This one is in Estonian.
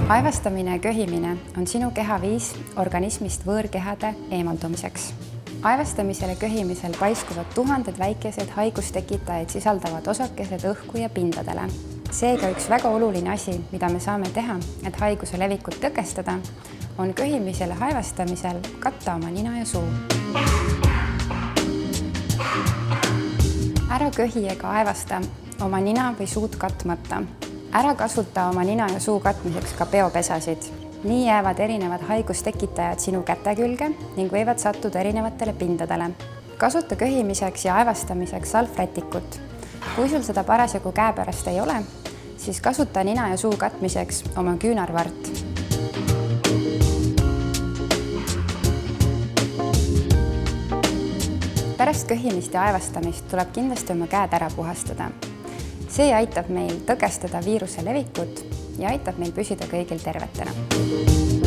Aevastamine ja köhimine on sinu keha viis organismist võõrkehade eemaldumiseks. Aevastamisel ja köhimisel paiskuvad tuhanded väikesed haigustekitajaid sisaldavad osakesed õhku ja pindadele. Seega üks väga oluline asi, mida me saame teha, et haiguse levikut tõkestada, on köhimisel ja aevastamisel katta oma nina ja suu. Ära köhi ega aevasta oma nina või suud katmata. Ära kasuta oma nina ja suu katmiseks ka peopesasid. Nii jäävad erinevad haigustekitajad sinu käte külge ning võivad sattuda erinevatele pindadele. Kasuta köhimiseks ja aevastamiseks salvrätikut. Kui sul seda parasjagu käepärast ei ole, siis kasuta nina ja suu katmiseks oma küünarvart. Pärast köhimist ja aevastamist tuleb kindlasti oma käed ära puhastada. See aitab meil tõkestada viiruse levikut ja aitab meil püsida kõigil tervetena.